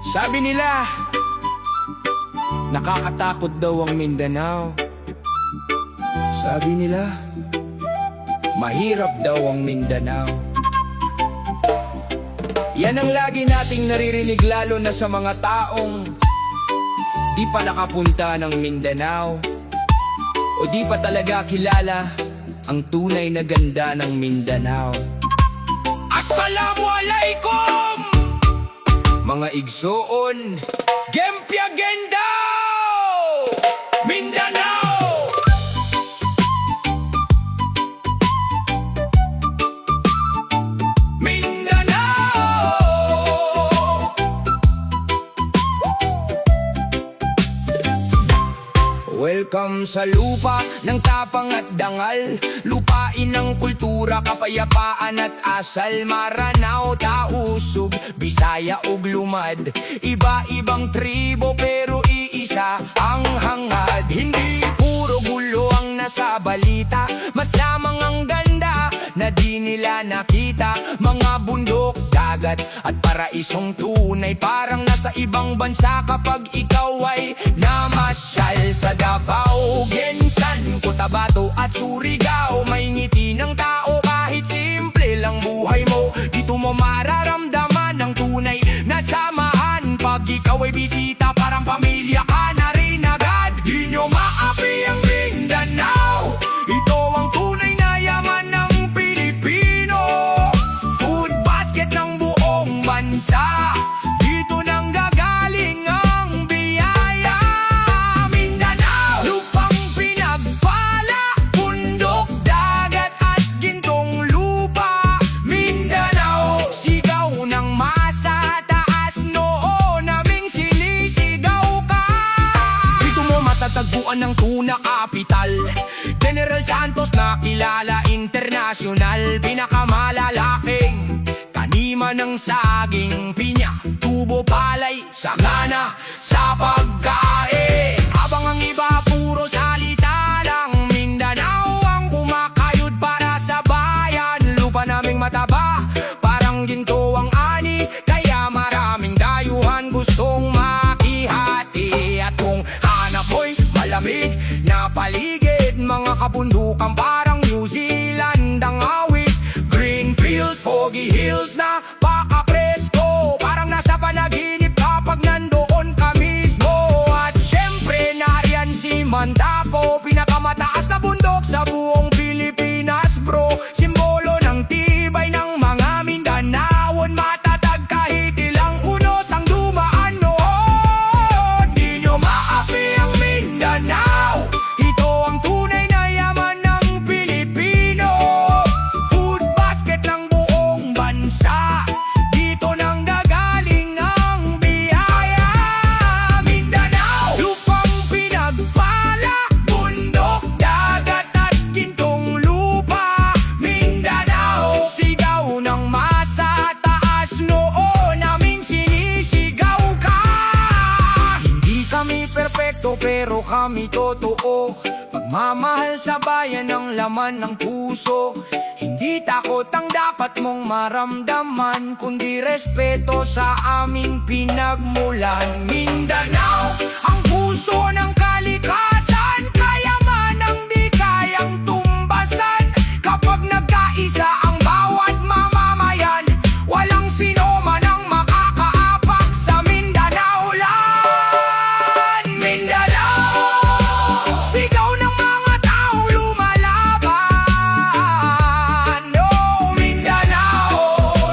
Sabi nila, nakakatakot daw ang Mindanao. Sabi nila, mahirap daw ang Mindanao. Yan ang lagi nating naririnig, lalo na sa mga taong di pa nakapunta ng Mindanao o di pa talaga kilala ang tunay na ganda ng Mindanao. Assalamualaikum! Mga igsoon, Gempya Gendao! Mindanao! Welcome sa lupa ng tapang at dangal, lupain ng kultura, kapayapaan at asal. Maranao, Tausug, Bisaya ug Lumad, iba-ibang tribo pero iisa ang hangad. Hindi puro gulo ang nasa balita, mas lamang ang ganda na di nila nakita. Mga bundok, dagat at paraisong tunay, parang nasa ibang bansa kapag ikaw ay namasyal sa Davao, Gensan, Cotabato at Surigao. May ngiti ng tao kahit simple lang buhay mo. Dito mo mararamdaman ang tunay na samahan. Pag ikaw ay bisita, parang pamilya ka na rin agad. Di nyo maapi ang Mindanao, ito ang tunay na yaman ng Pilipino. Food basket ng buong bansa, dito nang gagaling ang biyaya. Mindanao, lupang pinagpala, bundok, dagat at gintong lupa. Mindanao, sigaw ng masa, taas noo naming sinisigaw ka. Dito mo matatagpuan ng tuna kapital, General Santos na kilala internasyonal. Pinakamalalaking tanima ng saging, pinya, tubo, palay, sagana sa pagkain. Habang ang iba puro salita lang, Mindanao ang kumakayod para sa bayan. Lupa naming mataba, parang ginto ang ani, kaya maraming dayuhan gustong makihati. At kung hanap mo'y malamig na paligid, mga kabundukan parang New Zealand ang awit. Green fields, foggy hills na pakapresko, parang nasa panaginip kapag nandoon ka mismo. At syempre nariyan si Mandapo, pinakamataas na bundok sa buong Pilipinas bro. Simbolo ng tibay ng mga Mindanaon, matatag kahit ilang unos ang dumaan noon. Di nyo maapi ang Mindanao, ito ang tunay na yaman ng Pilipino. Food basket ng buong bansa, dito nang gagaling ang biyaya. Mindanao, lupang pinagpala, bundok, dagat at gintong lupa. Mindanao, sigaw ng masa, taas noo naming sinisigaw ka. Hindi kami perpekto pero kami totoo, pagmamahal sa bayan ang laman ng puso. Hindi takot ang dapat mong maramdaman, kundi respeto sa aming pinagmulan. Mindanao, ang puso ng kalikasan, kayamanang di kayang tumbasan. Kapag nagkaisa ang bawat mamamayan, walang sino man ang makakaapak sa Mindanao land. Mindanao, sigaw ng mga tao lumalaban. Oh, Mindanao,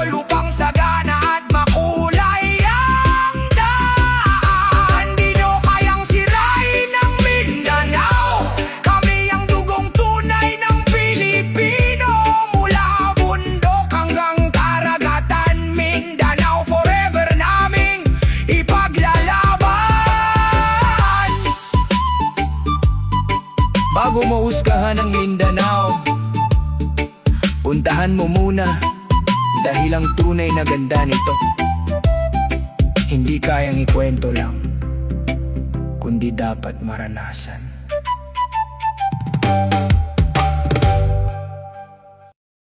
lupang sagana at makulay ang daan. Di nyo kayang sirain ang Mindanao, kami ang dugong tunay ng Pilipino. Mula bundok hanggang karagatan, Mindanao forever naming ipaglalaban. Bago mo husgahan ang Mindanao, puntahan mo muna, dahil ang tunay na ganda nito hindi kayang ikwento lang, kundi dapat maranasan.